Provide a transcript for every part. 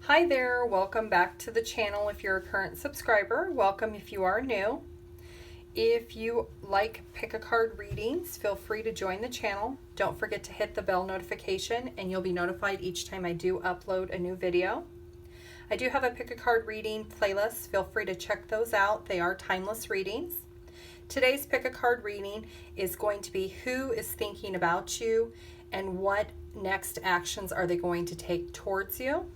Hi there, welcome back to the channel if you're a current subscriber. Welcome if you are new. If you like pick a card readings, feel free to join the channel. Don't forget to hit the bell notification and you'll be notified each time I do upload a new video. I do have a pick a card reading playlist. Feel free to check those out. They are timeless readings. Today's pick a card reading is going to be who is thinking about you and what next actions are they going to take towards you.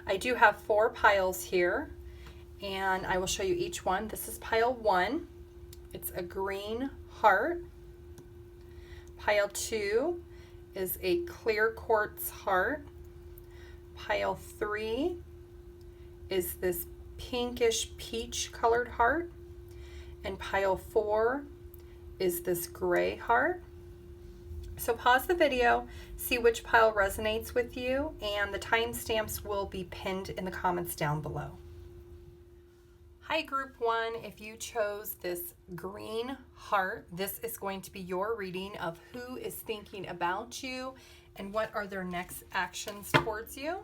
I do have 4 piles here and I will show you each one. This is pile 1. It's a green heart. Pile 2 is a clear quartz heart. Pile 3 is this pinkish peach colored heart. And pile 4 is this gray heart. So pause the video, see which pile resonates with you, and the timestamps will be pinned in the comments down below. Hi group 1, if you chose this green heart, this is going to be your reading of who is thinking about you and what are their next actions towards you.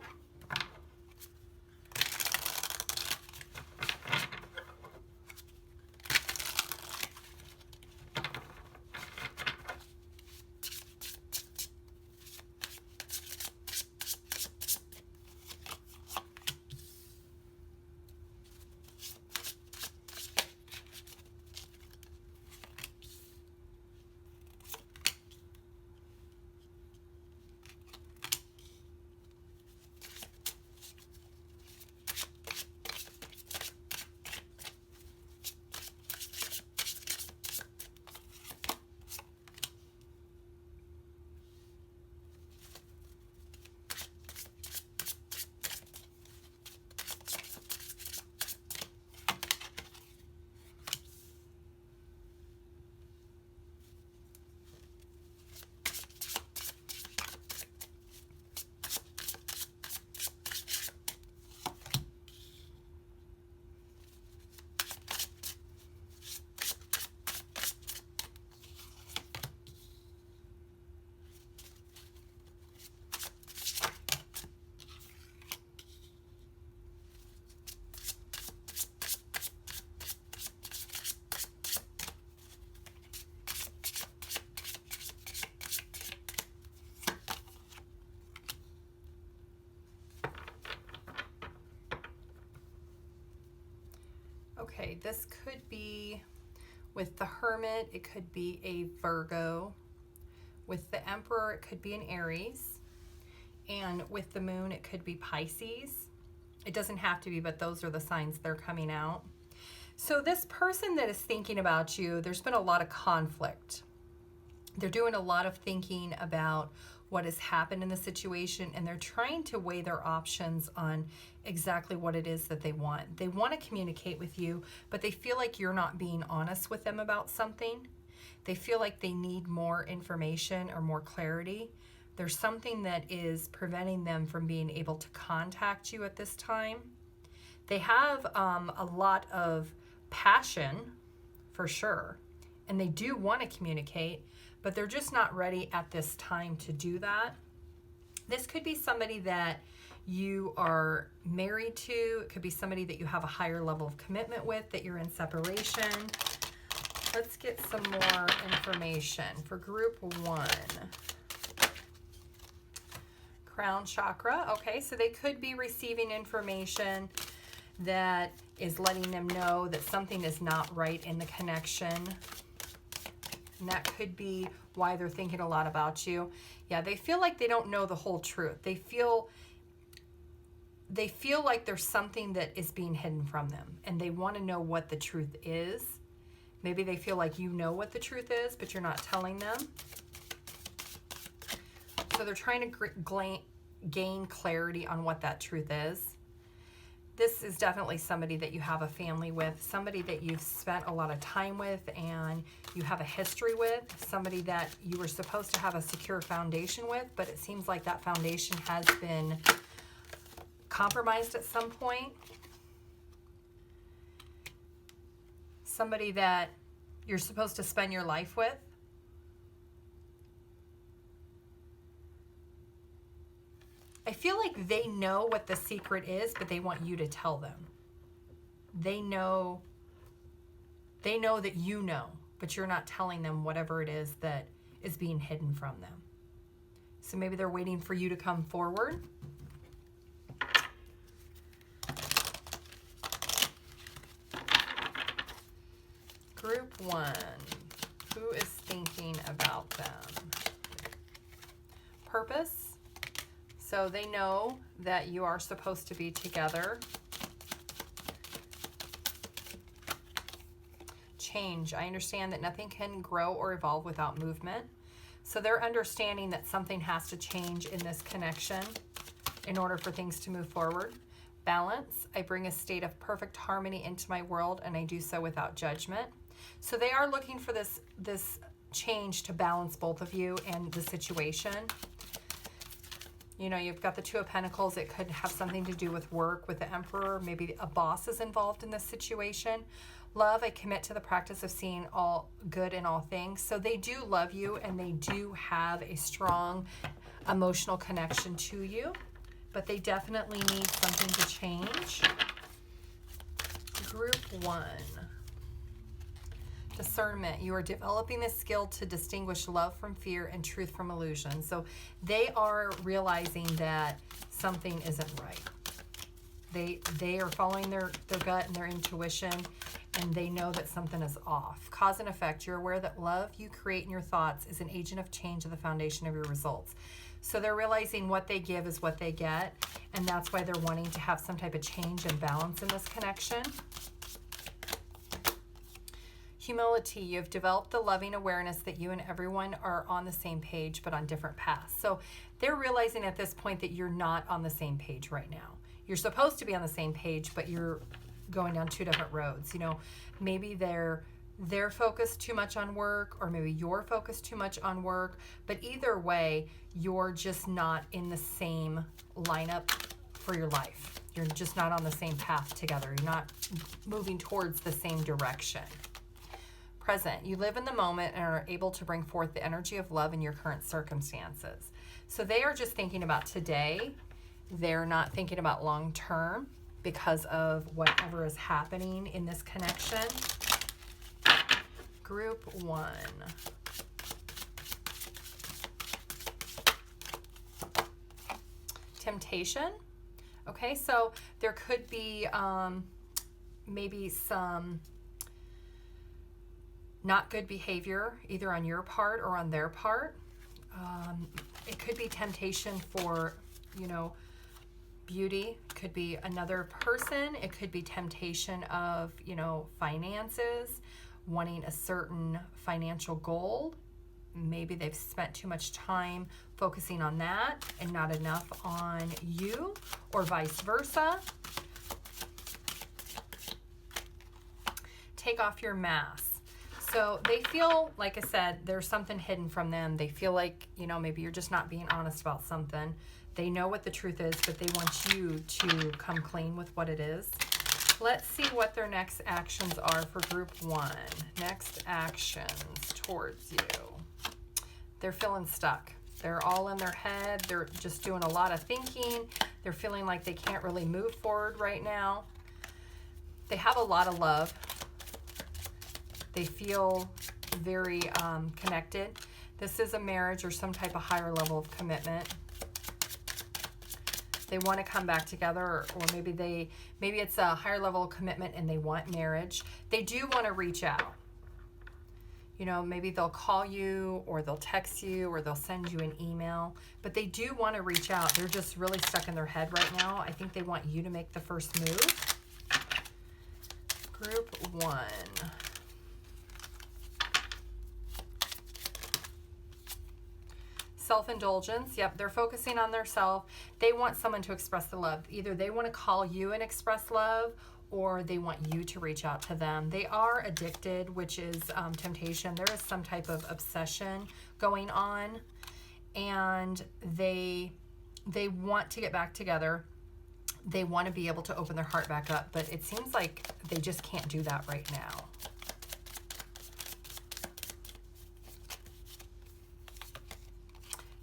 Okay, this could be with the Hermit, it could be a Virgo. With the Emperor, it could be an Aries. And with the Moon, it could be Pisces. It doesn't have to be, but those are the signs they're coming out. So this person that is thinking about you, there's been a lot of conflict. They're doing a lot of thinking about what has happened in the situation, and they're trying to weigh their options on exactly what it is that they want. They want to communicate with you, but they feel like you're not being honest with them about something. They feel like they need more information or more clarity. There's something that is preventing them from being able to contact you at this time. They have a lot of passion, for sure, and they do want to communicate, but they're just not ready at this time to do that. This could be somebody that you are married to. It could be somebody that you have a higher level of commitment with, that you're in separation. Let's get some more information for group 1. Crown chakra. Okay, so they could be receiving information that is letting them know that something is not right in the connection. And that could be why they're thinking a lot about you. Yeah, they feel like they don't know the whole truth. They feel like there's something that is being hidden from them, and they want to know what the truth is. Maybe they feel like you know what the truth is, but you're not telling them. So they're trying to gain clarity on what that truth is. This is definitely somebody that you have a family with, somebody that you've spent a lot of time with and you have a history with, somebody that you were supposed to have a secure foundation with, but it seems like that foundation has been compromised at some point. Somebody that you're supposed to spend your life with. I feel like like they know what the secret is, but they want you to tell them. They know that you know, but you're not telling them whatever it is that is being hidden from them. So maybe they're waiting for you to come forward. Group 1, who is thinking about them? Purpose. So they know that you are supposed to be together. Change. I understand that nothing can grow or evolve without movement. So they're understanding that something has to change in this connection in order for things to move forward. Balance. I bring a state of perfect harmony into my world, and I do so without judgment. So they are looking for this change to balance both of you and the situation. You know, you've got the Two of Pentacles. It could have something to do with work, with the Emperor. Maybe a boss is involved in this situation. Love, I commit to the practice of seeing all good in all things. So they do love you, and they do have a strong emotional connection to you, but they definitely need something to change. Group 1. Discernment. You are developing the skill to distinguish love from fear and truth from illusion. So they are realizing that something isn't right. They are following their gut and their intuition, and they know that something is off. Cause and effect. You're aware that love you create in your thoughts is an agent of change at the foundation of your results. So they're realizing what they give is what they get, and that's why they're wanting to have some type of change and balance in this connection. Humility. You've developed the loving awareness that you and everyone are on the same page, but on different paths. So they're realizing at this point that you're not on the same page right now. You're supposed to be on the same page, but you're going down two different roads. You know, maybe they're focused too much on work, or maybe you're focused too much on work. But either way, you're just not in the same lineup for your life. You're just not on the same path together. You're not moving towards the same direction. Present. You live in the moment and are able to bring forth the energy of love in your current circumstances. So they are just thinking about today. They're not thinking about long term because of whatever is happening in this connection. Group 1. Temptation. Okay, so there could be maybe some not good behavior, either on your part or on their part. It could be temptation for, you know, beauty. It could be another person. It could be temptation of, you know, finances, wanting a certain financial goal. Maybe they've spent too much time focusing on that and not enough on you, or vice versa. Take off your mask. So they feel, like I said, there's something hidden from them. They feel like, you know, maybe you're just not being honest about something. They know what the truth is, but they want you to come clean with what it is. Let's see what their next actions are for group 1. Next actions towards you. They're feeling stuck. They're all in their head. They're just doing a lot of thinking. They're feeling like they can't really move forward right now. They have a lot of love. They feel very connected. This is a marriage or some type of higher level of commitment. They want to come back together, or maybe it's a higher level of commitment and they want marriage. They do want to reach out. You know, maybe they'll call you, or they'll text you, or they'll send you an email, but they do want to reach out. They're just really stuck in their head right now. I think they want you to make the first move. Group 1. Self-indulgence. Yep, they're focusing on their self. They want someone to express the love. Either they want to call you and express love, or they want you to reach out to them. They are addicted, which is temptation. There is some type of obsession going on, and they want to get back together. They want to be able to open their heart back up, but it seems like they just can't do that right now.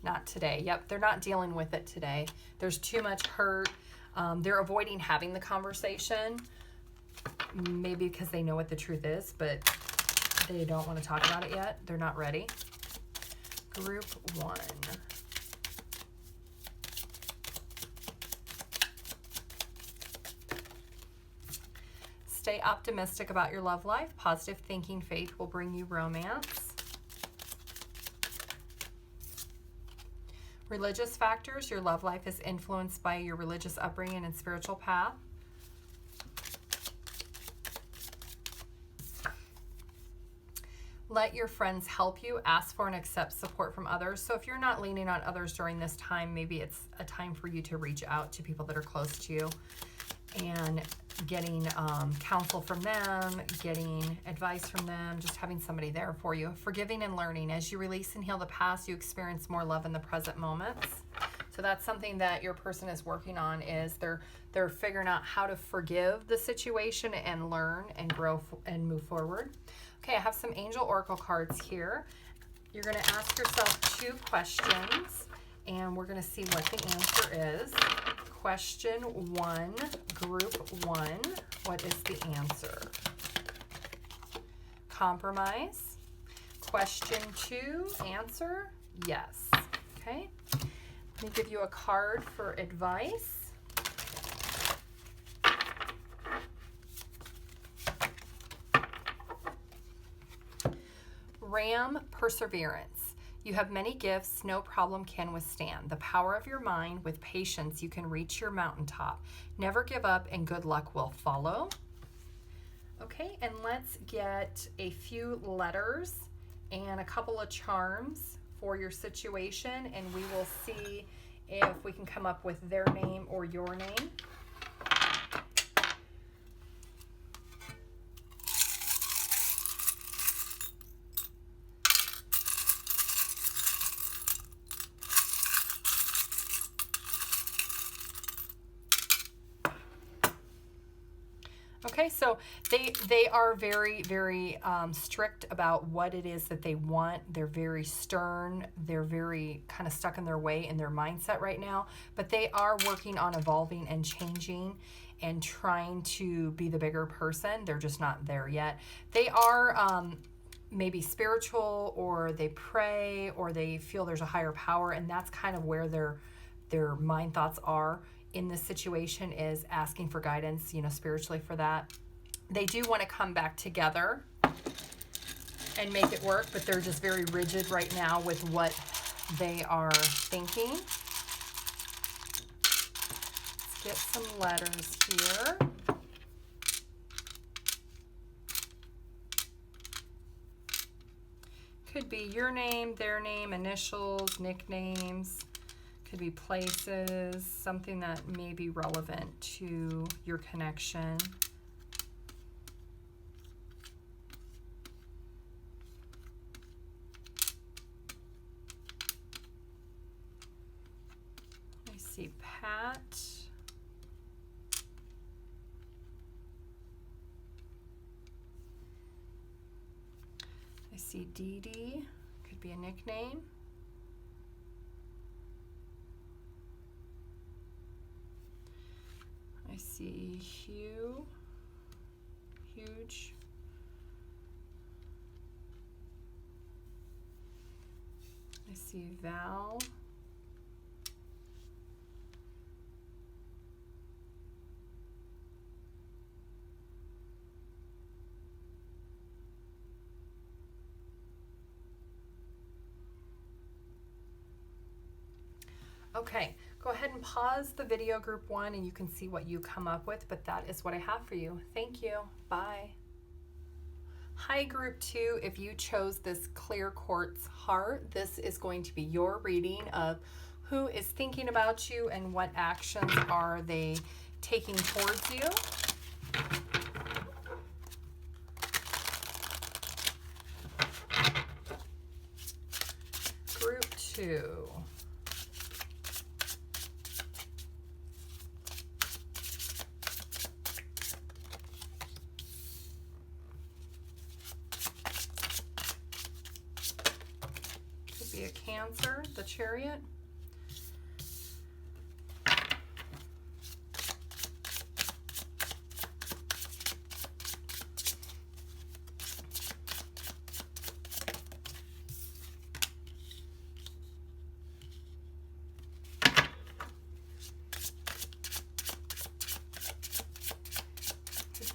Not today. Yep, they're not dealing with it today. There's too much hurt. They're avoiding having the conversation, maybe because they know what the truth is, but they don't want to talk about it yet. They're not ready. Group 1. Stay optimistic about your love life. Positive thinking, faith will bring you romance. Religious factors. Your love life is influenced by your religious upbringing and spiritual path. Let your friends help you. Ask for and accept support from others. So if you're not leaning on others during this time, maybe it's a time for you to reach out to people that are close to you and getting counsel from them, getting advice from them, just having somebody there for you. Forgiving and learning. As you release and heal the past, you experience more love in the present moments. So that's something that your person is working on, is they're figuring out how to forgive the situation and learn and grow and move forward. Okay, I have some angel oracle cards here. You're going to ask yourself 2 questions, and we're going to see what the answer is. Question 1, group 1, what is the answer? Compromise. Question 2, answer, yes. Okay, let me give you a card for advice. Ram, perseverance. You have many gifts no problem can withstand. The power of your mind, with patience, you can reach your mountaintop. Never give up and good luck will follow. Okay, and let's get a few letters and a couple of charms for your situation, and we will see if we can come up with their name or your name. Okay, so they are very, very strict about what it is that they want. They're very stern. They're very kind of stuck in their way in their mindset right now. But they are working on evolving and changing and trying to be the bigger person. They're just not there yet. They are maybe spiritual, or they pray, or they feel there's a higher power, and that's kind of where their mind thoughts are in this situation, is asking for guidance, spiritually for that. They do want to come back together and make it work, but they're just very rigid right now with what they are thinking. Let's get some letters here. Could be your name, their name, initials, nicknames. Could be places, something that may be relevant to your connection. I see Pat. I see Dee Dee. Could be a nickname. I see Hugh, huge. I see Val. Okay, go ahead and pause the video, group 1, and you can see what you come up with, but that is what I have for you. Thank you. Bye. Hi, group 2. If you chose this clear quartz heart, this is going to be your reading of who is thinking about you and what actions are they taking towards you. Group 2. Could be a Cancer, the Chariot.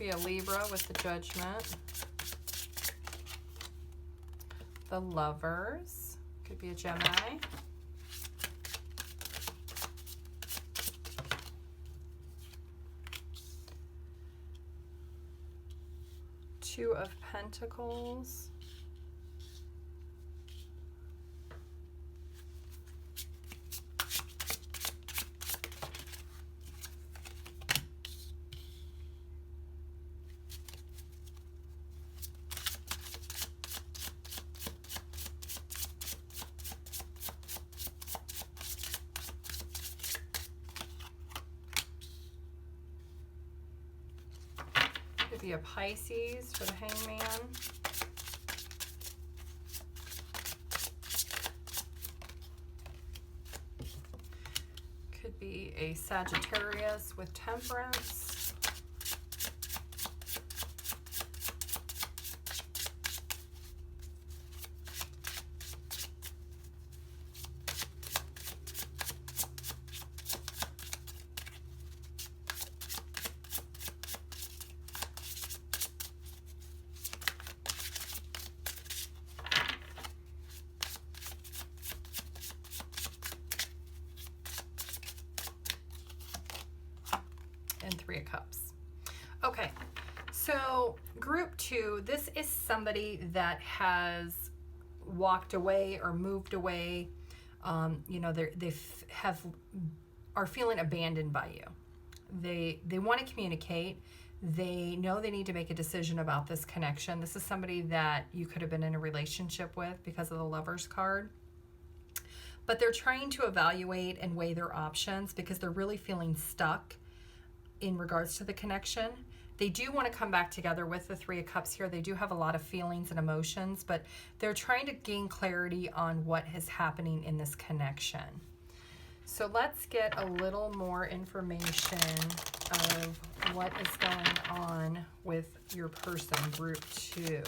Be a Libra with the Judgment. The Lovers. Could be a Gemini. Two of Pentacles. Could be a Pisces for the Hangman. Could be a Sagittarius with Temperance. And Three of Cups. Okay, so group 2, this is somebody that has walked away or moved away. You know, are feeling abandoned by you. They want to communicate. They know they need to make a decision about this connection. This is somebody that you could have been in a relationship with because of the Lovers card. But they're trying to evaluate and weigh their options because they're really feeling stuck in regards to the connection. They do want to come back together with the Three of Cups here. They do have a lot of feelings and emotions, but they're trying to gain clarity on what is happening in this connection. So let's get a little more information of what is going on with your person, group 2.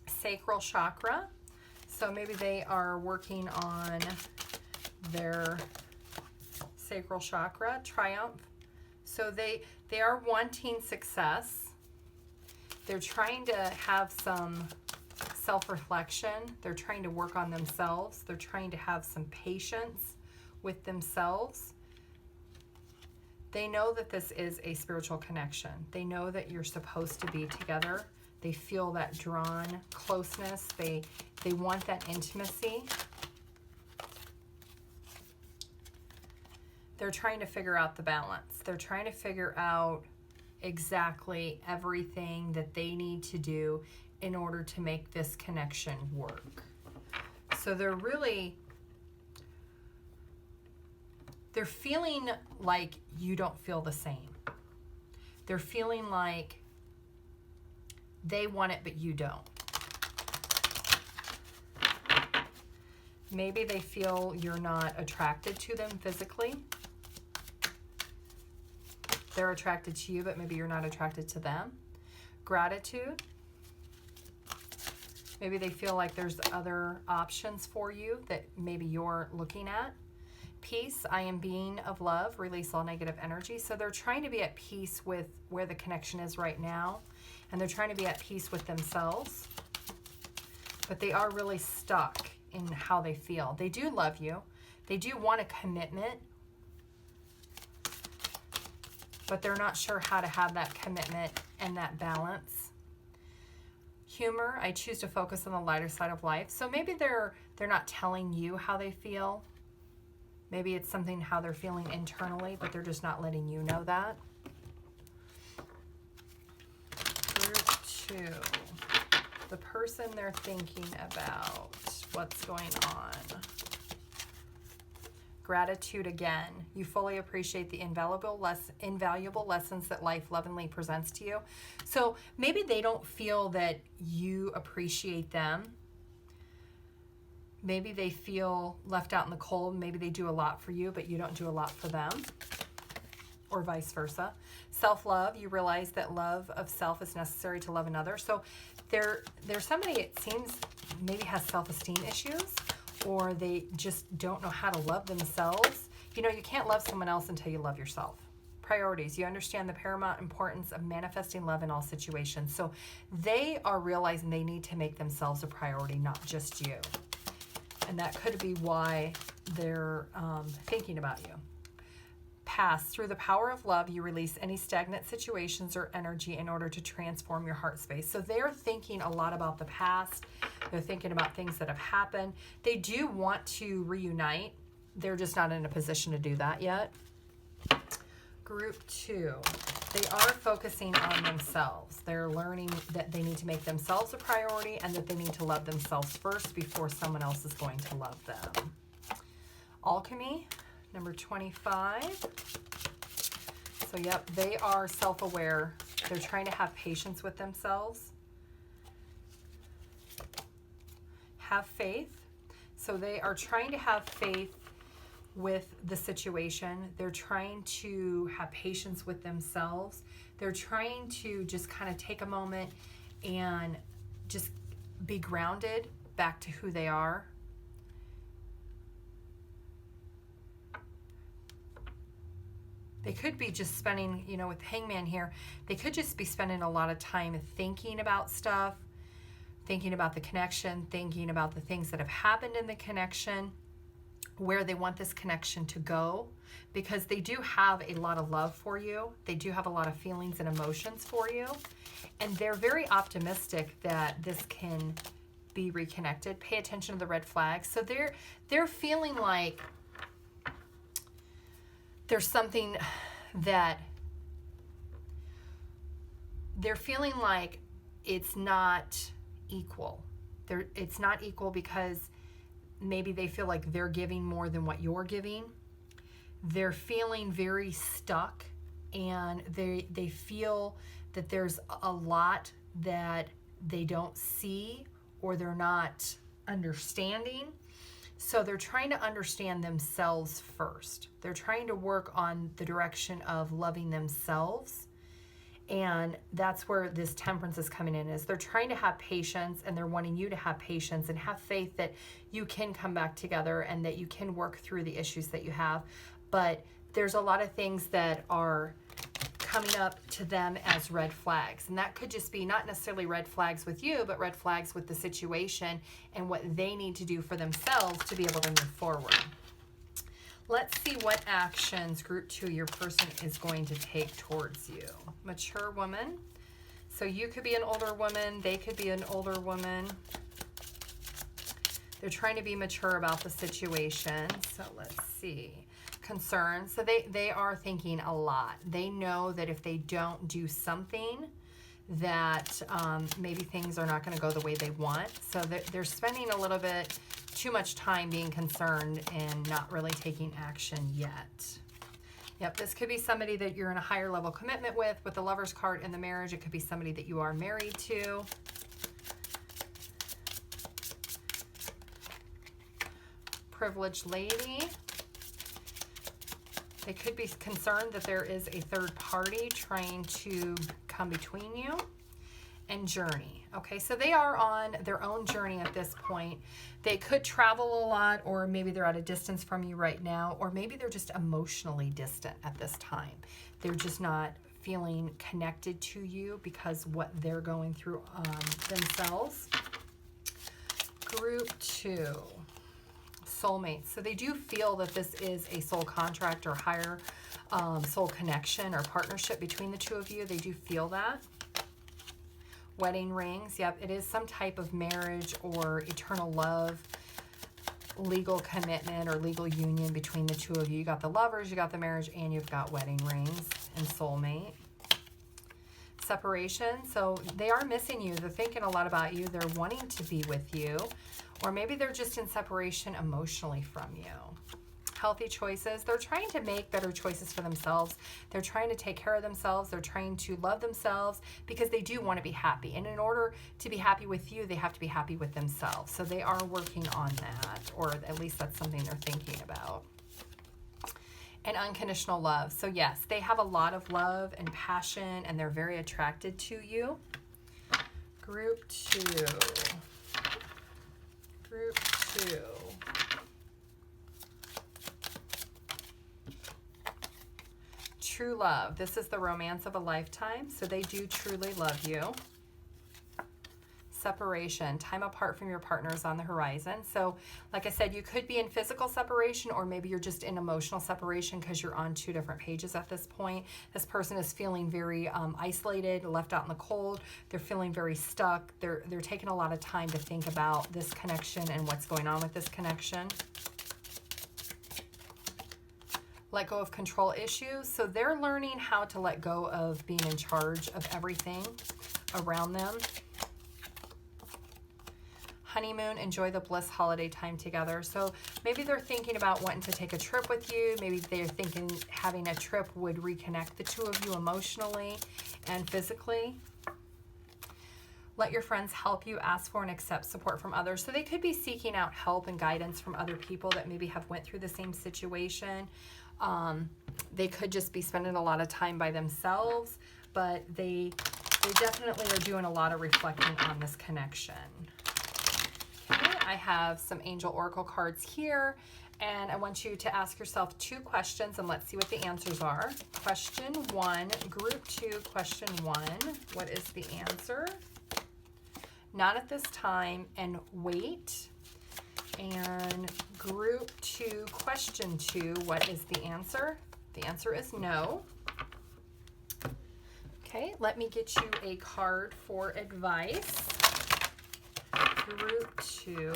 Sacral chakra. So maybe they are working on their sacral chakra. Triumph. So they are wanting success. They're trying to have some self-reflection. They're trying to work on themselves. They're trying to have some patience with themselves. They know that this is a spiritual connection. They know that you're supposed to be together. They feel that drawn closeness. They want that intimacy. They're trying to figure out the balance. They're trying to figure out exactly everything that they need to do in order to make this connection work. So they're feeling like you don't feel the same. They're feeling like they want it, but you don't. Maybe they feel you're not attracted to them physically. They're attracted to you, but maybe you're not attracted to them. Gratitude. Maybe they feel like there's other options for you that maybe you're looking at. Peace. I am being of love. Release all negative energy. So they're trying to be at peace with where the connection is right now. And they're trying to be at peace with themselves. But they are really stuck in how they feel. They do love you. They do want a commitment. But they're not sure how to have that commitment and that balance. Humor. I choose to focus on the lighter side of life. So maybe they're not telling you how they feel. Maybe it's something how they're feeling internally, but they're just not letting you know that. Group 2. The person they're thinking about. What's going on? Gratitude again. You fully appreciate the invaluable lessons that life lovingly presents to you. So maybe they don't feel that you appreciate them. Maybe they feel left out in the cold. Maybe they do a lot for you, but you don't do a lot for them. Or vice versa. Self-love. You realize that love of self is necessary to love another. So there's somebody, it seems, maybe has self-esteem issues, or they just don't know how to love themselves. You know, you can't love someone else until you love yourself. Priorities. You understand the paramount importance of manifesting love in all situations. So they are realizing they need to make themselves a priority, not just you. And that could be why they're thinking about you. Past. Through the power of love, you release any stagnant situations or energy in order to transform your heart space. So they're thinking a lot about the past. They're thinking about things that have happened. They do want to reunite. They're just not in a position to do that yet. Group 2. They are focusing on themselves. They're learning that they need to make themselves a priority and that they need to love themselves first before someone else is going to love them. Alchemy, number 25. So, yep, they are self-aware. They're trying to have patience with themselves. Have faith. So they are trying to have faith with the situation. They're trying to have patience with themselves. They're trying to just kind of take a moment and just be grounded back to who they are. They could be just spending, you know, with Hangman here, they could just be spending a lot of time thinking about stuff, thinking about the connection, thinking about the things that have happened in the connection, where they want this connection to go, because they do have a lot of love for you. They do have a lot of feelings and emotions for you. And they're very optimistic that this can be reconnected. Pay attention to the red flags. So they're feeling like there's something that they're feeling like it's not equal. It's not equal because maybe they feel like they're giving more than what you're giving. They're feeling very stuck, and they feel that there's a lot that they don't see or they're not understanding. So they're trying to understand themselves first. They're trying to work on the direction of loving themselves. And that's where this temperance is coming in, is they're trying to have patience, and they're wanting you to have patience and have faith that you can come back together and that you can work through the issues that you have. But there's a lot of things that are coming up to them as red flags. And that could just be not necessarily red flags with you, but red flags with the situation and what they need to do for themselves to be able to move forward. Let's see what actions, group 2, your person is going to take towards you. Mature woman. So you could be an older woman. They could be an older woman. They're trying to be mature about the situation. So let's see. Concern. So they are thinking a lot. They know that if they don't do something, that maybe things are not going to go the way they want. So they're spending a little bit too much time being concerned and not really taking action yet. Yep, this could be somebody that you're in a higher level commitment with the Lover's card in the marriage. It could be somebody that you are married to. Privileged lady. They could be concerned that there is a third party trying to come between you. And journey. Okay, so they are on their own journey at this point. They could travel a lot, or maybe they're at a distance from you right now, or maybe they're just emotionally distant at this time. They're just not feeling connected to you because what they're going through themselves. Group 2, soulmates. So they do feel that this is a soul contract or higher soul connection or partnership between the two of you. They do feel that. Wedding rings. Yep, it is some type of marriage or eternal love, legal commitment or legal union between the two of you. You got the lovers, you got the marriage, and you've got wedding rings and soulmate. Separation. So they are missing you. They're thinking a lot about you. They're wanting to be with you. Or maybe they're just in separation emotionally from you. Healthy choices. They're trying to make better choices for themselves. They're trying to take care of themselves. They're trying to love themselves because they do want to be happy. And in order to be happy with you, they have to be happy with themselves. So they are working on that, or at least that's something they're thinking about. And unconditional love. So yes, they have a lot of love and passion, and they're very attracted to you. Group 2. Group 2. true love. This is the romance of a lifetime, so they do truly love you. Separation, time apart from your partner is on the horizon. So like I said, you could be in physical separation, or maybe you're just in emotional separation because you're on two different pages at this point. This person is feeling very isolated, left out in the cold. They're feeling very stuck. They're taking a lot of time to think about this connection and what's going on with this connection. Let go of control issues. So they're learning how to let go of being in charge of everything around them. Honeymoon, enjoy the bliss holiday time together. So maybe they're thinking about wanting to take a trip with you. Maybe they're thinking having a trip would reconnect the two of you emotionally and physically. Let your friends help you. Ask for and accept support from others. So they could be seeking out help and guidance from other people that maybe have went through the same situation. They could just be spending a lot of time by themselves, but they definitely are doing a lot of reflecting on this connection. Okay, I have some Angel Oracle cards here, and I want you to ask yourself 2 questions, and let's see what the answers are. Question 1, group 2, question 1, what is the answer? Not at this time, and wait. And group 2, question 2, what is the answer? The answer is no. Okay, let me get you a card for advice. Group 2.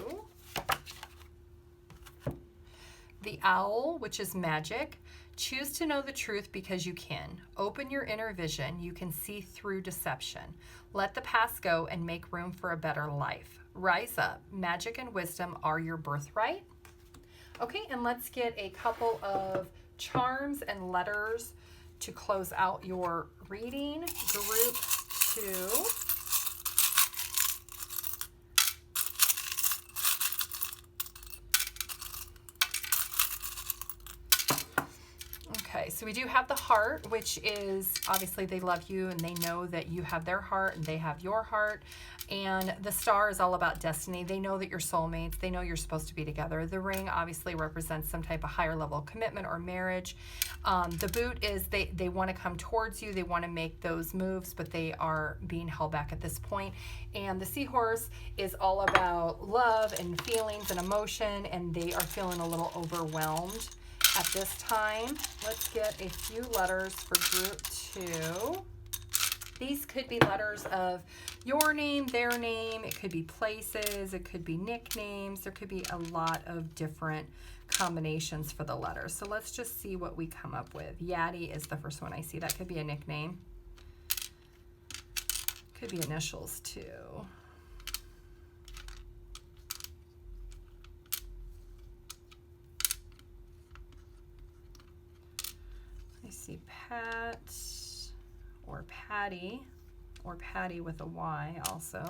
The Owl, which is magic. Choose to know the truth because you can. Open your inner vision. You can see through deception. Let the past go and make room for a better life. Rise up. Magic and wisdom are your birthright. Okay, and let's get a couple of charms and letters to close out your reading. Group 2. Okay, so we do have the heart, which is obviously they love you and they know that you have their heart and they have your heart. And the star is all about destiny. They know that you're soulmates. They know you're supposed to be together. The ring obviously represents some type of higher level of commitment or marriage. The boot is they want to come towards you. They want to make those moves, but they are being held back at this point. And the seahorse is all about love and feelings and emotion, and they are feeling a little overwhelmed at this time. Let's get a few letters for group 2. These could be letters of your name, their name. It could be places. It could be nicknames. There could be a lot of different combinations for the letters. So let's just see what we come up with. Yaddy is the first one I see. That could be a nickname. Could be initials too. I see Pat or Patty, or Patty with a Y also.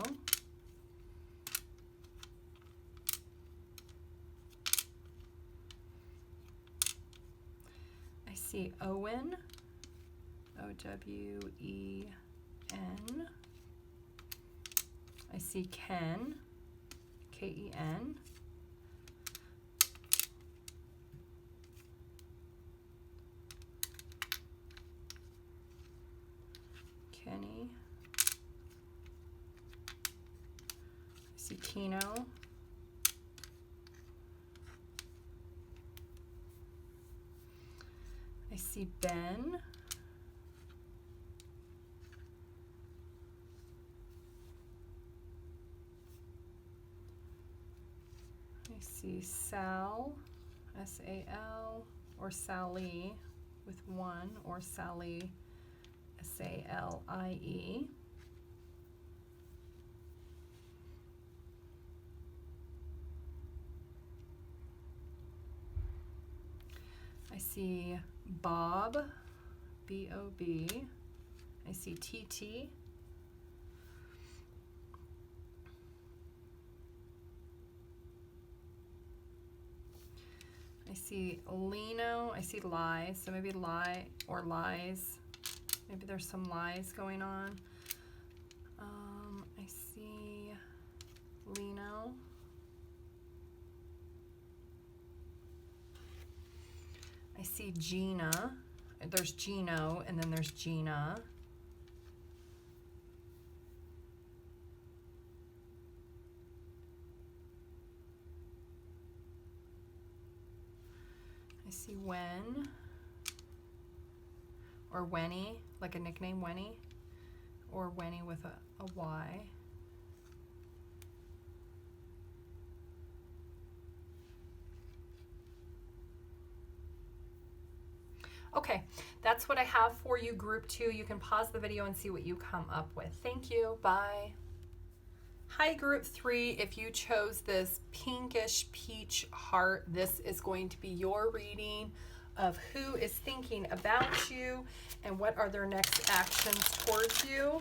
I see Owen, O-W-E-N. I see Ken, K-E-N. Kenny. I see Kino. I see Ben. I see Sal, S-A-L, or Sally with 1, or Sally, S-A-L-I-E. I see Bob, B-O-B. I see T-T. I see Lino. I see lies. So maybe lie or lies. Maybe there's some lies going on. I see Lino. I see Gina. there's Gino, and then there's Gina. I see Wen, or Wenny, like a nickname Wenny, or Wenny with a Y. Okay, that's what I have for you, group 2. You can pause the video and see what you come up with. Thank you. Bye. Hi, group 3. If you chose this pinkish peach heart, this is going to be your reading of who is thinking about you and what are their next actions towards you.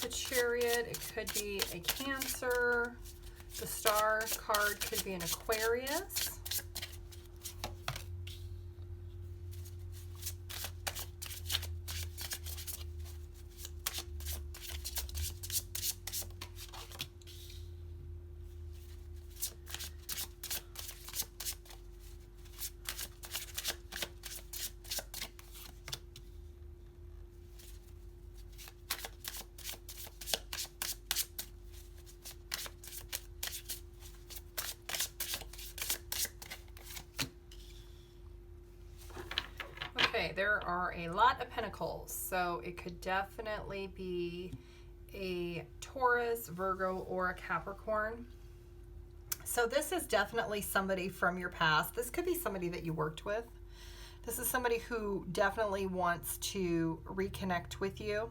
The Chariot, it could be a Cancer. The Star card could be an Aquarius. Okay, there are a lot of pentacles, so it could definitely be a Taurus, Virgo, or a Capricorn. So this is definitely somebody from your past. This could be somebody that you worked with. This is somebody who definitely wants to reconnect with you.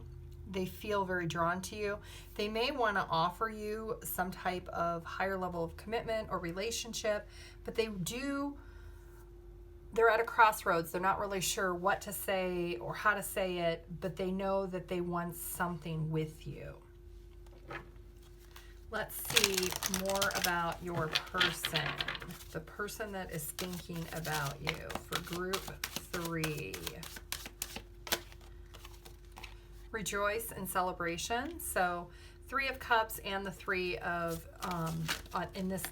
They feel very drawn to you. They may want to offer you some type of higher level of commitment or relationship, but they're at a crossroads. They're not really sure what to say or how to say it, but they know that they want something with you. Let's see more about your person, the person that is thinking about you for group 3. Rejoice and celebration. So 3 of Cups and the 3 of, in this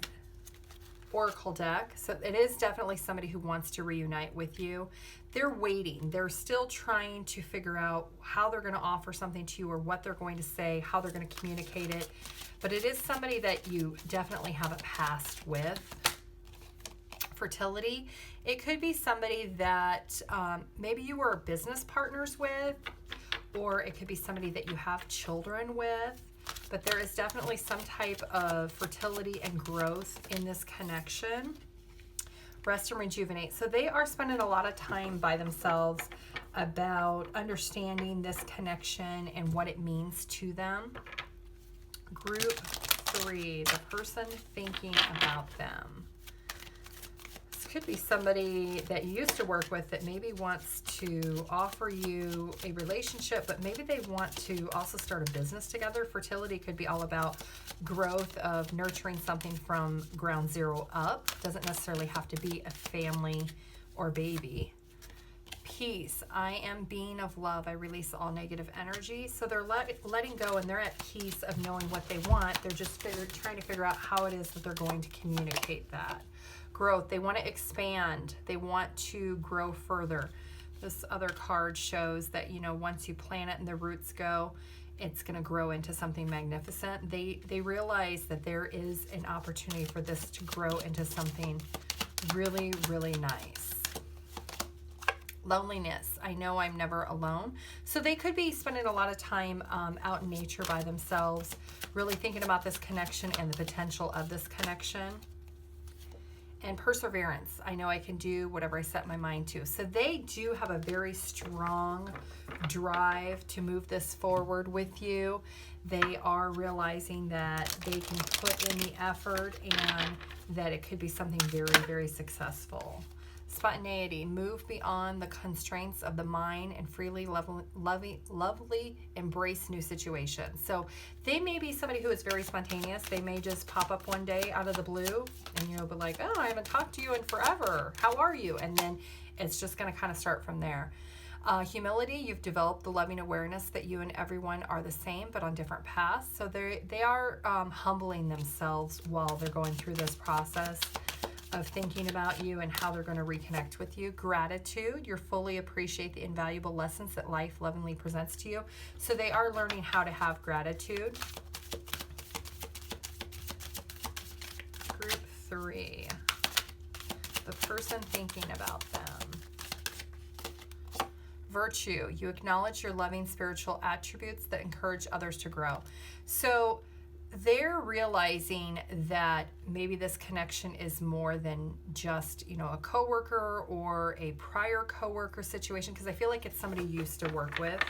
Oracle deck. So it is definitely somebody who wants to reunite with you. They're waiting. They're still trying to figure out how they're going to offer something to you or what they're going to say, how they're going to communicate it. But it is somebody that you definitely have a past with. Fertility. It could be somebody that maybe you were business partners with, or it could be somebody that you have children with. But there is definitely some type of fertility and growth in this connection. Rest and rejuvenate. So they are spending a lot of time by themselves about understanding this connection and what it means to them. Group 3, the person thinking about them. This could be somebody that you used to work with that maybe wants to offer you a relationship, but maybe they want to also start a business together. Fertility could be all about growth of nurturing something from ground zero up. Doesn't necessarily have to be a family or baby. Peace. I am being of love. I release all negative energy. So they're letting go, and they're at peace of knowing what they want. They're just trying to figure out how it is that they're going to communicate that. Growth. They want to expand. They want to grow further. This other card shows that, you know, once you plant it and the roots go, it's going to grow into something magnificent. They realize that there is an opportunity for this to grow into something really, really nice. Loneliness. I know I'm never alone. So they could be spending a lot of time out in nature by themselves, really thinking about this connection and the potential of this connection. And perseverance. I know I can do whatever I set my mind to. So they do have a very strong drive to move this forward with you. They are realizing that they can put in the effort and that it could be something very, very successful. Spontaneity, move beyond the constraints of the mind and freely, lovely embrace new situations. So they may be somebody who is very spontaneous. They may just pop up one day out of the blue and you'll be like, oh, I haven't talked to you in forever. How are you? And then it's just going to kind of start from there. Humility, you've developed the loving awareness that you and everyone are the same but on different paths. So they are humbling themselves while they're going through this process of thinking about you and how they're going to reconnect with you. Gratitude, you fully appreciate the invaluable lessons that life lovingly presents to you. So they are learning how to have gratitude. Group 3, the person thinking about them. Virtue, you acknowledge your loving spiritual attributes that encourage others to grow. So they're realizing that maybe this connection is more than just, you know, a coworker or a prior coworker situation, because I feel like it's somebody you used to work with.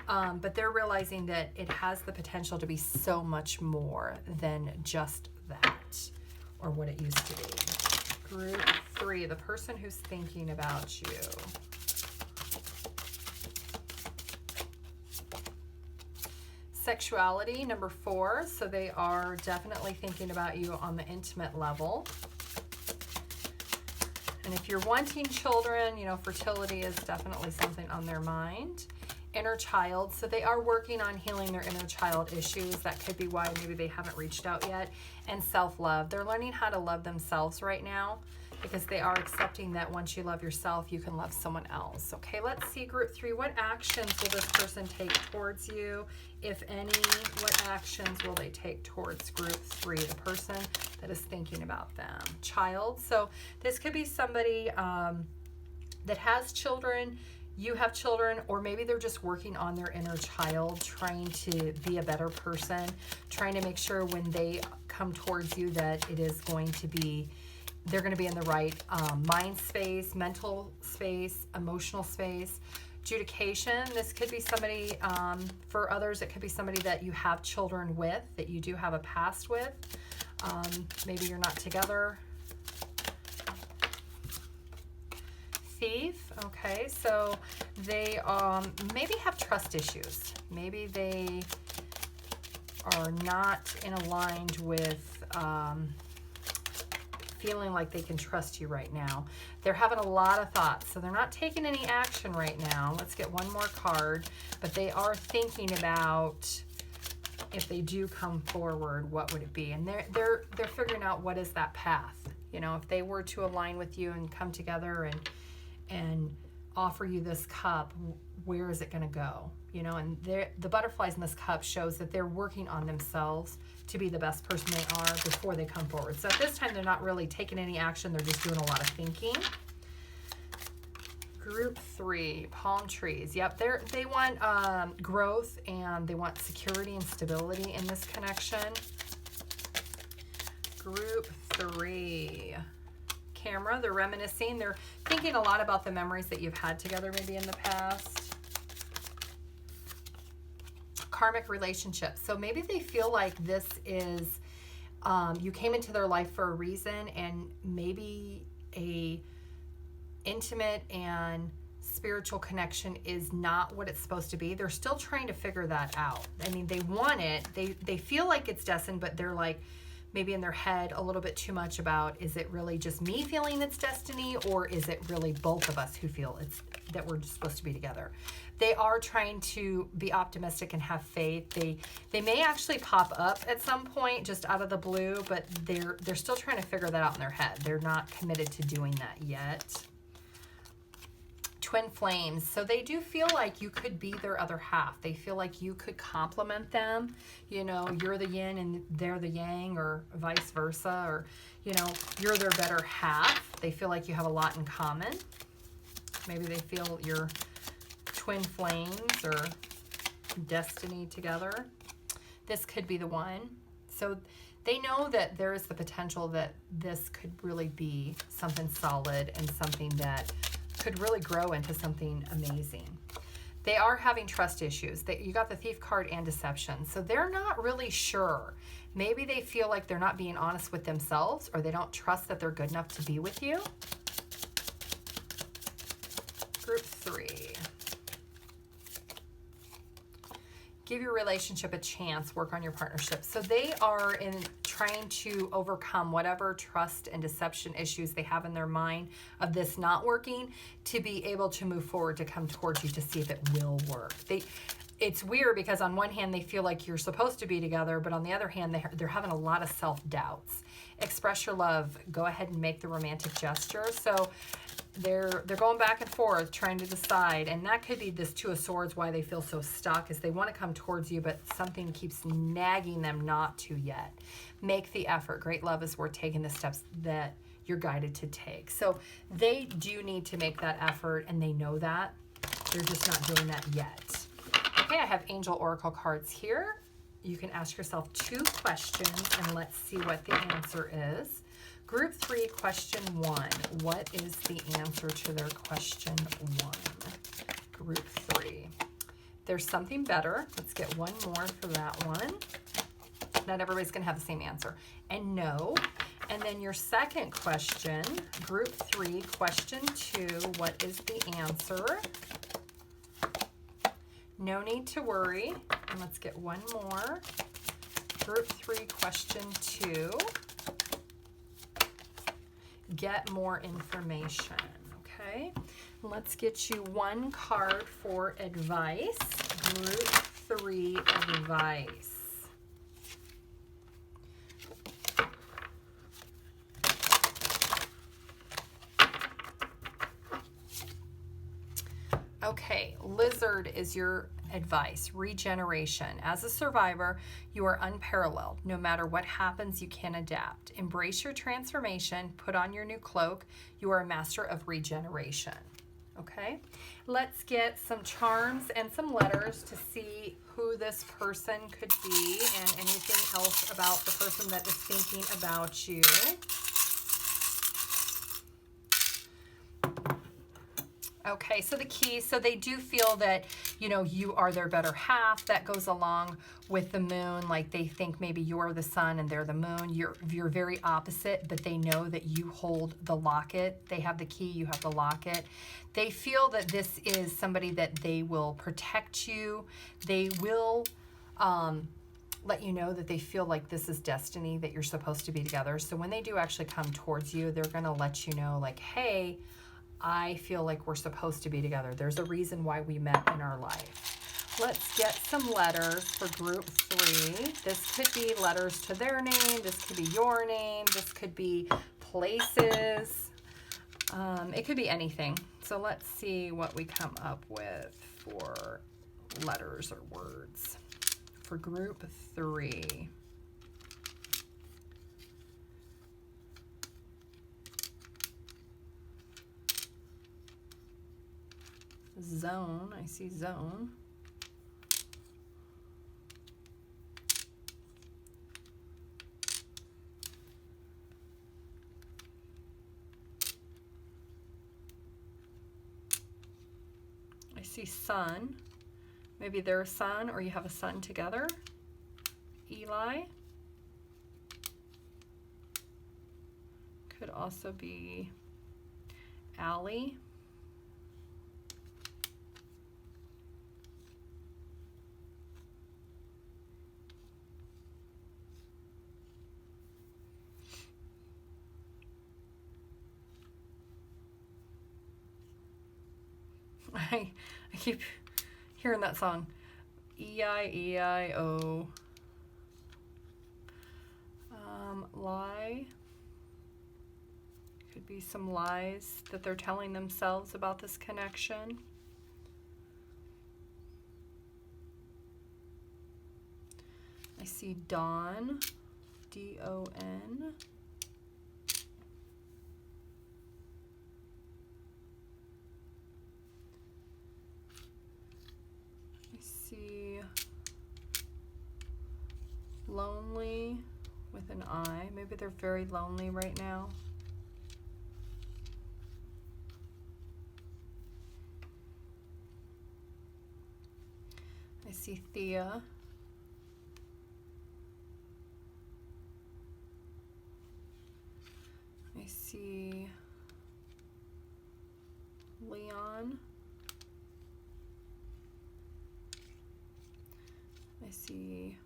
But they're realizing that it has the potential to be so much more than just that, or what it used to be. Group 3, the person who's thinking about you. Sexuality, number 4, so they are definitely thinking about you on the intimate level. And if you're wanting children, you know, fertility is definitely something on their mind. Inner child, so they are working on healing their inner child issues. That could be why maybe they haven't reached out yet. And self-love, they're learning how to love themselves right now, because they are accepting that once you love yourself, you can love someone else. Okay, let's see, group 3. What actions will this person take towards you? If any, what actions will they take towards group 3, the person that is thinking about them? Child, so this could be somebody that has children, you have children, or maybe they're just working on their inner child, trying to be a better person, trying to make sure when they come towards you that it is going to be, they're going to be in the right mind space, mental space, emotional space. Adjudication, this could be somebody, for others, it could be somebody that you have children with, that you do have a past with. Maybe you're not together. Thief, okay, so they maybe have trust issues. Maybe they are not aligned with feeling like they can trust you right now. They're having a lot of thoughts, so they're not taking any action right now. Let's get one more card. But they are thinking about, if they do come forward, what would it be? And they're figuring out what is that path. You know, if they were to align with you and come together and offer you this cup, where is it going to go? You know, and the butterflies in this cup shows that they're working on themselves to be the best person they are before they come forward. So at this time, they're not really taking any action. They're just doing a lot of thinking. Group 3, palm trees. Yep, they want growth, and they want security and stability in this connection. Group 3. Camera, they're reminiscing. They're thinking a lot about the memories that you've had together maybe in the past. Karmic relationship. So maybe they feel like this is, you came into their life for a reason, and maybe a intimate and spiritual connection is not what it's supposed to be. They're still trying to figure that out. I mean, they want it. They feel like it's destined, but they're like, maybe in their head a little bit too much about, is it really just me feeling it's destiny, or is it really both of us who feel it's that we're supposed to be together? They are trying to be optimistic and have faith. They may actually pop up at some point just out of the blue, but they're still trying to figure that out in their head. They're not committed to doing that yet. Twin flames. So they do feel like you could be their other half. They feel like you could complement them. You know, you're the yin and they're the yang, or vice versa, or, you know, you're their better half. They feel like you have a lot in common. Maybe they feel you're twin flames or destiny together. This could be the one. So They know that there is the potential that this could really be something solid and something that could really grow into something amazing. They are having trust issues. You got the Thief card and deception. So they're not really sure. Maybe they feel like they're not being honest with themselves, or they don't trust that they're good enough to be with you. Group 3. Give your relationship a chance. Work on your partnership. So they are trying to overcome whatever trust and deception issues they have in their mind of this not working, to be able to move forward, to come towards you to see if it will work. It's weird because on one hand they feel like you're supposed to be together, but on the other hand they're having a lot of self-doubts. Express your love. Go ahead and make the romantic gesture. So they're going back and forth trying to decide, and that could be this Two of Swords, why they feel so stuck, is they want to come towards you, but something keeps nagging them not to yet. Make the effort. Great love is worth taking the steps that you're guided to take. So they do need to make that effort, and they know that. They're just not doing that yet. Okay, I have Angel Oracle cards here. You can ask yourself 2 questions, and let's see what the answer is. Group 3, question 1. What is the answer to their question 1? Group 3. There's something better. Let's get one more for that one. Not everybody's going to have the same answer. And no. And then your second question, group 3, question 2. What is the answer? No need to worry. And let's get one more. Group 3, question 2. Get more information, okay? Let's get you one card for advice. Group 3 advice. Okay, Lizard is your advice. Regeneration. As a survivor, you are unparalleled. No matter what happens, you can adapt. Embrace your transformation. Put on your new cloak. You are a master of regeneration. Okay, let's get some charms and some letters to see who this person could be and anything else about the person that is thinking about you. Okay, so the key, so they do feel that, you know, you are their better half. That goes along with the moon. Like they think maybe you're the sun and they're the moon. You're very opposite, but they know that you hold the locket. They have the key, you have the locket. They feel that this is somebody that they will protect you. They will let you know that they feel like this is destiny, that you're supposed to be together. So when they do actually come towards you, they're going to let you know like, hey, I feel like we're supposed to be together. There's a reason why we met in our life. Let's get some letters for group 3. This could be letters to their name. This could be your name. This could be places. It could be anything. So let's see what we come up with for letters or words for group 3. Zone, I see zone. I see sun. Maybe they're a son or you have a son together. Eli. Could also be Allie. I keep hearing that song. E-I-E-I-O. Lie. Could be some lies that they're telling themselves about this connection. I see Dawn. D-O-N. See lonely with an I. Maybe they're very lonely right now. I see Thea. I see Leon. I see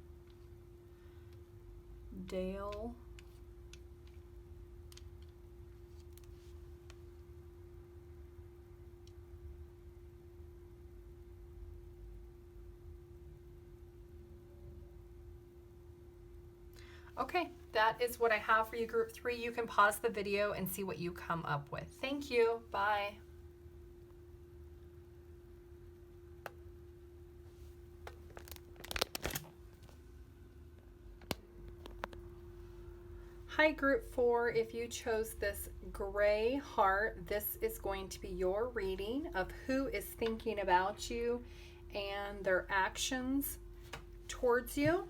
Dale. Okay, that is what I have for you, group 3. You can pause the video and see what you come up with. Thank you. Bye. Hi, group 4. If you chose this gray heart, this is going to be your reading of who is thinking about you and their actions towards you.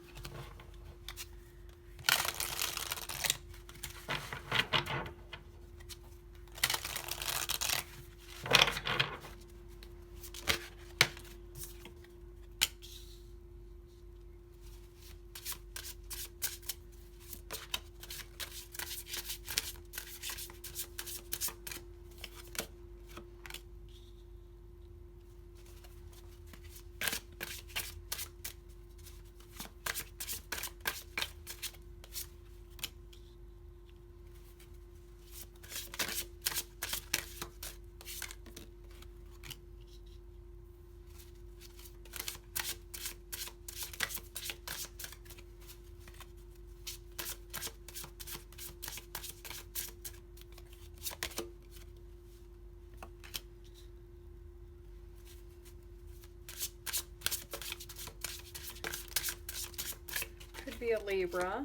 Could be a Libra.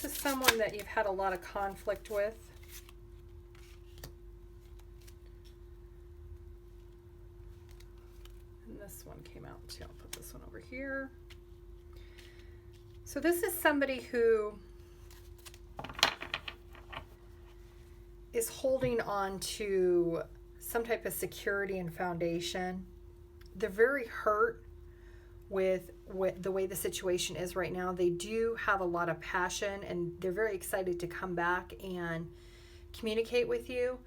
This is someone that you've had a lot of conflict with. And this one came out too. I'll put this one over here. So this is somebody who is holding on to some type of security and foundation. They're very hurt with the way the situation is right now. They do have a lot of passion and they're very excited to come back and communicate with you.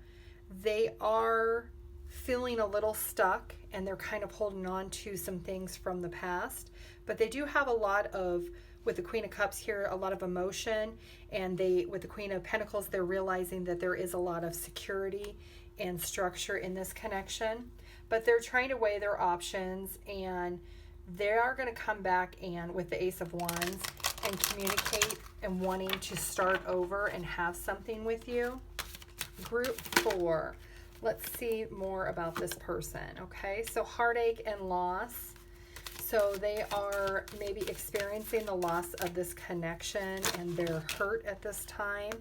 They are feeling a little stuck and they're kind of holding on to some things from the past, but they do have a lot of, with the Queen of Cups here, a lot of emotion, and with the Queen of Pentacles, they're realizing that there is a lot of security and structure in this connection, but they're trying to weigh their options, and they are going to come back and with the Ace of Wands and communicate and wanting to start over and have something with you. Group 4. Let's see more about this person. Okay, so heartache and loss. So they are maybe experiencing the loss of this connection and they're hurt at this time.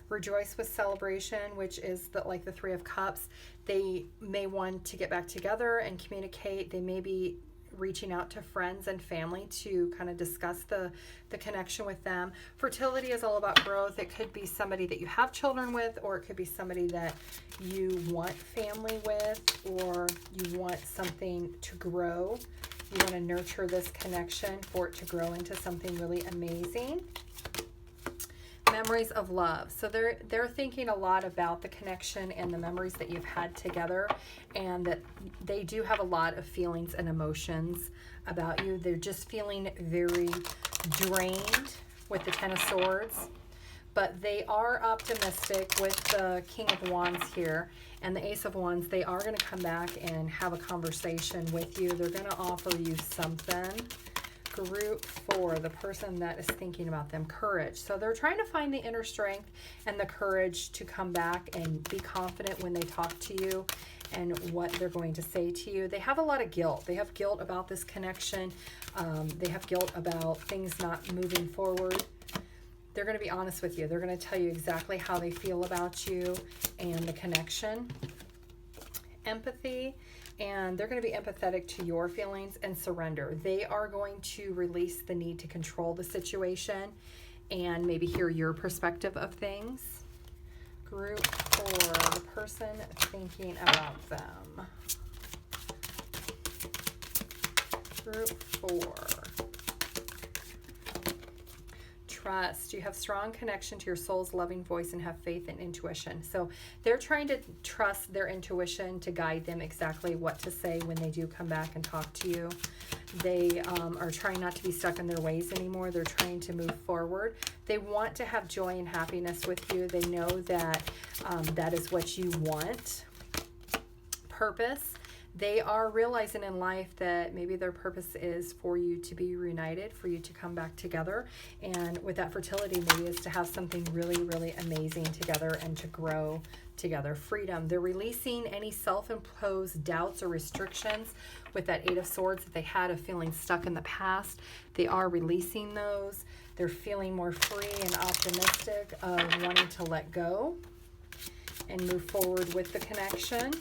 Rejoice with celebration, which is like the Three of Cups. They may want to get back together and communicate. They may be reaching out to friends and family to kind of discuss the connection with them. Fertility is all about growth. It could be somebody that you have children with, or it could be somebody that you want family with, or you want something to grow. You want to nurture this connection for it to grow into something really amazing. Memories of love. So they're thinking a lot about the connection and the memories that you've had together, and that they do have a lot of feelings and emotions about you. They're just feeling very drained with the Ten of Swords, but they are optimistic with the King of Wands here and the Ace of Wands. They are going to come back and have a conversation with you. They're going to offer you something. Group 4, the person that is thinking about them, courage. So they're trying to find the inner strength and the courage to come back and be confident when they talk to you and what they're going to say to you. They have a lot of guilt. They have guilt about this connection. They have guilt about things not moving forward. They're going to be honest with you. They're going to tell you exactly how they feel about you and the connection. Empathy. And they're going to be empathetic to your feelings and surrender. They are going to release the need to control the situation and maybe hear your perspective of things. Group 4, the person thinking about them. Group 4. Trust. You have strong connection to your soul's loving voice and have faith and intuition. So they're trying to trust their intuition to guide them exactly what to say when they do come back and talk to you. They are trying not to be stuck in their ways anymore. They're trying to move forward. They want to have joy and happiness with you. They know that that is what you want. Purpose. They are realizing in life that maybe their purpose is for you to be reunited, for you to come back together. And with that fertility, maybe is to have something really, really amazing together and to grow together. Freedom. They're releasing any self-imposed doubts or restrictions with that Eight of Swords that they had of feeling stuck in the past. They are releasing those. They're feeling more free and optimistic of wanting to let go and move forward with the connection.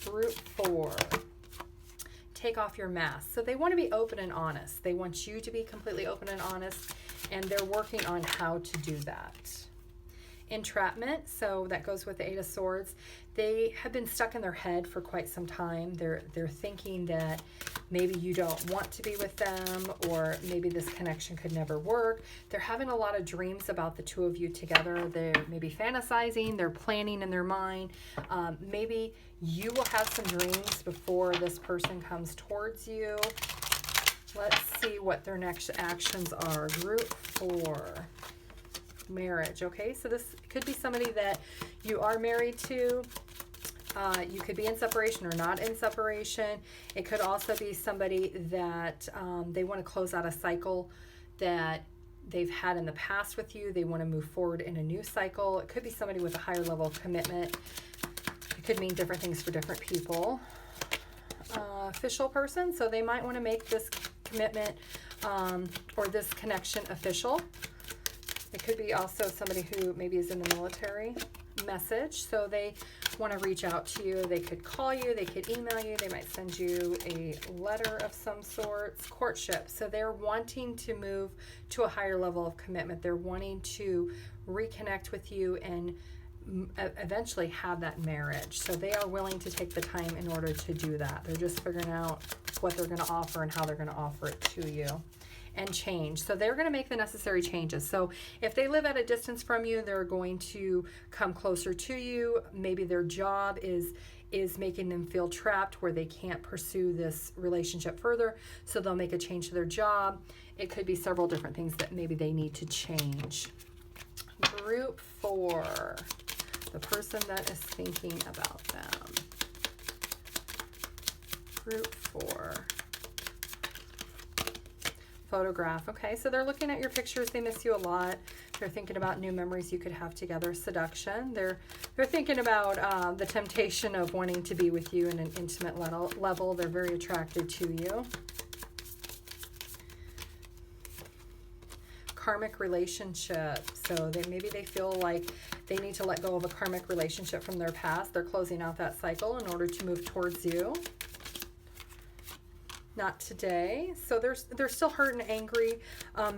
Group 4, take off your mask. So they want to be open and honest. They want you to be completely open and honest, and they're working on how to do that. Entrapment, so that goes with the Eight of Swords. They have been stuck in their head for quite some time. They're thinking that maybe you don't want to be with them, or maybe this connection could never work. They're having a lot of dreams about the two of you together. They're maybe fantasizing, they're planning in their mind. Maybe you will have some dreams before this person comes towards you. Let's see what their next actions are. Group 4. Marriage. Okay, so this could be somebody that you are married to. You could be in separation or not in separation. It could also be somebody that they want to close out a cycle that they've had in the past with you. They want to move forward in a new cycle. It could be somebody with a higher level of commitment. It could mean different things for different people. Official person, so they might want to make this commitment or this connection official. It could be also somebody who maybe is in the military. Message, so they want to reach out to you. They could call you, they could email you, they might send you a letter of some sorts. Courtship, so they're wanting to move to a higher level of commitment. They're wanting to reconnect with you and eventually have that marriage. So they are willing to take the time in order to do that. They're just figuring out what they're going to offer and how they're going to offer it to you. And change. So they're going to make the necessary changes. So if they live at a distance from you, they're going to come closer to you. Maybe their job is making them feel trapped where they can't pursue this relationship further. So they'll make a change to their job. It could be several different things that maybe they need to change. Group 4, the person that is thinking about them. Group 4. Photograph. Okay, so they're looking at your pictures. They miss you a lot. They're thinking about new memories you could have together. Seduction. They're thinking about the temptation of wanting to be with you in an intimate level. They're very attracted to you. Karmic relationship. So maybe they feel like they need to let go of a karmic relationship from their past. They're closing out that cycle in order to move towards you. Not today. So they're still hurt and angry,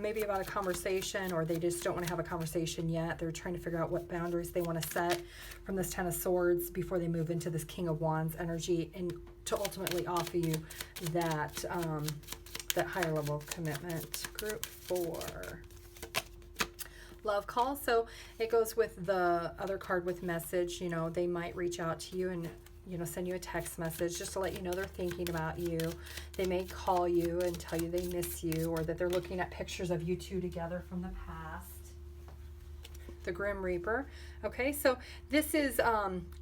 maybe about a conversation, or they just don't want to have a conversation yet. They're trying to figure out what boundaries they want to set from this Ten of Swords before they move into this King of Wands energy, and to ultimately offer you that that higher level of commitment. Group 4. Love call. So it goes with the other card with message. You know, they might reach out to you and, you know, send you a text message just to let you know they're thinking about you. They may call you and tell you they miss you, or that they're looking at pictures of you two together from the past. The Grim Reaper. Okay, so this is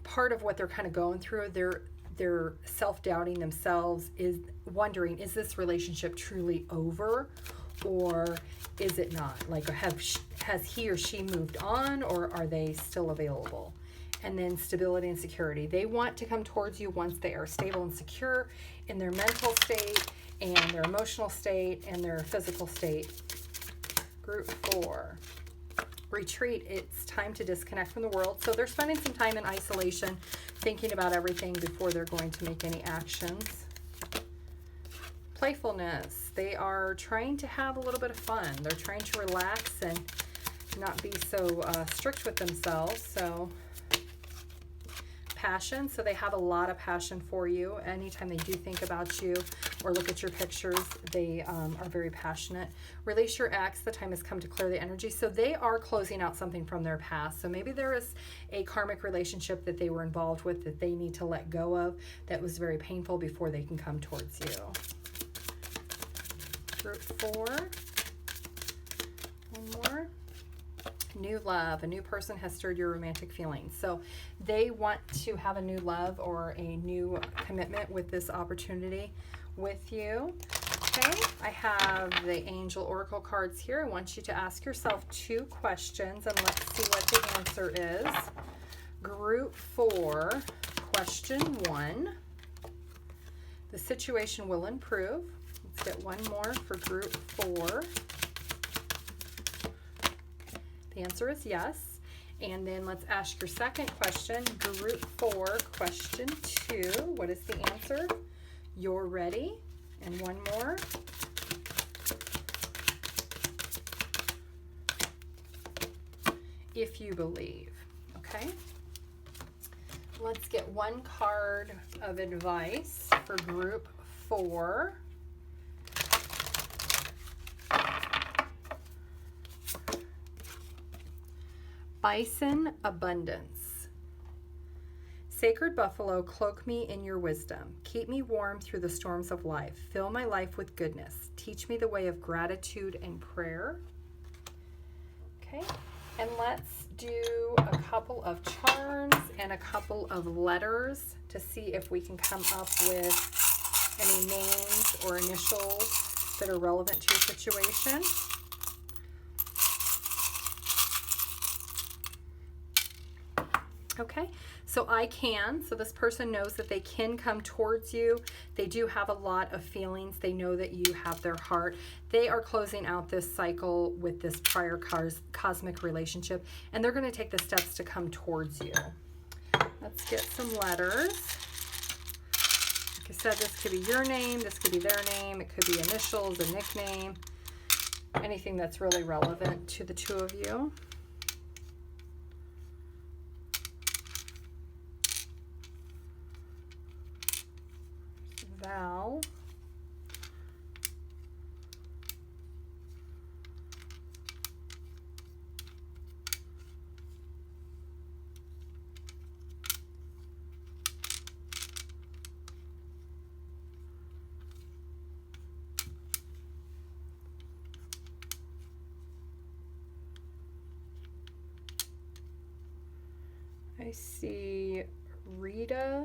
part of what they're kind of going through. They're self-doubting themselves, is wondering, is this relationship truly over, or is it not? Like, has he or she moved on, or are they still available? And then stability and security. They want to come towards you once they are stable and secure in their mental state and their emotional state and their physical state. Group 4. Retreat. It's time to disconnect from the world. So they're spending some time in isolation, thinking about everything before they're going to make any actions. Playfulness. They are trying to have a little bit of fun. They're trying to relax and not be so strict with themselves. So passion. So they have a lot of passion for you. Anytime they do think about you or look at your pictures, they are very passionate. Release your ex. The time has come to clear the energy. So they are closing out something from their past. So maybe there is a karmic relationship that they were involved with that they need to let go of that was very painful before they can come towards you. Group 4. One more. New love. A new person has stirred your romantic feelings. So they want to have a new love or a new commitment with this opportunity with you. Okay, I have the Angel Oracle cards here. I want you to ask yourself 2 questions and let's see what the answer is. Group 4, question 1. The situation will improve. Let's get one more for group 4. The answer is yes. And then let's ask your second question, group 4, question 2. What is the answer? You're ready. And one more. If you believe. Okay. Let's get one card of advice for group 4. Bison abundance. Sacred buffalo, cloak me in your wisdom. Keep me warm through the storms of life. Fill my life with goodness. Teach me the way of gratitude and prayer. Okay, and let's do a couple of charms and a couple of letters to see if we can come up with any names or initials that are relevant to your situation. Okay, so I can. So this person knows that they can come towards you. They do have a lot of feelings. They know that you have their heart. They are closing out this cycle with this prior cosmic relationship, and they're going to take the steps to come towards you. Let's get some letters. Like I said, this could be your name. This could be their name. It could be initials, a nickname, anything that's really relevant to the two of you. Val. I see Rita,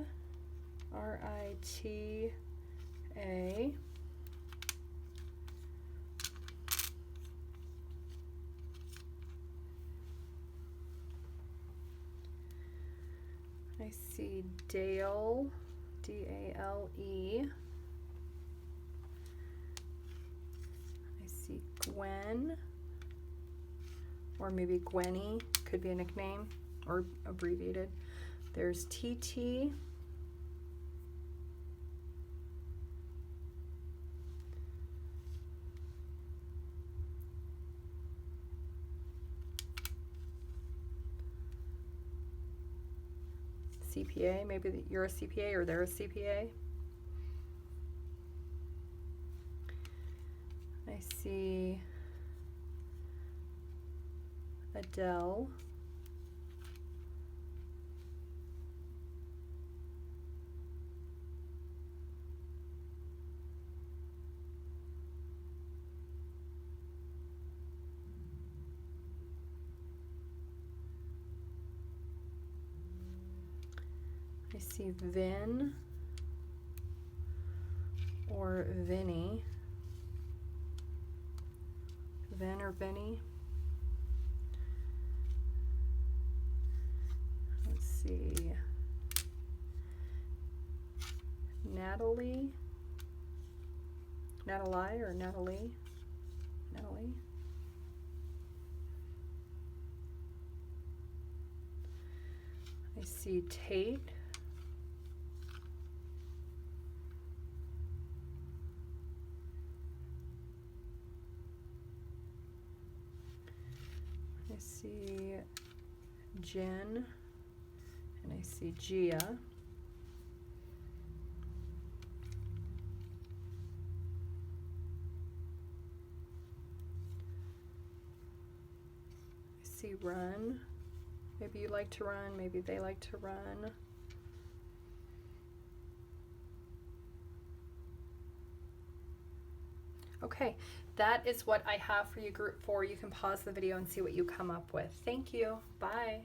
R-I-T-A. I see Dale, D-A-L-E. I see Gwen, or maybe Gwenny, could be a nickname or abbreviated. There's TT. CPA, maybe you're a CPA or they're a CPA. I see Adele, I see Vin or Vinny. Vin or Vinny. Let's see. Natalie. Natalie or Natalie. Natalie. I see Tate. I see Jen, and I see Gia. I see Run. Maybe you like to run, maybe they like to run. Okay, that is what I have for you, group 4. You can pause the video and see what you come up with. Thank you. Bye.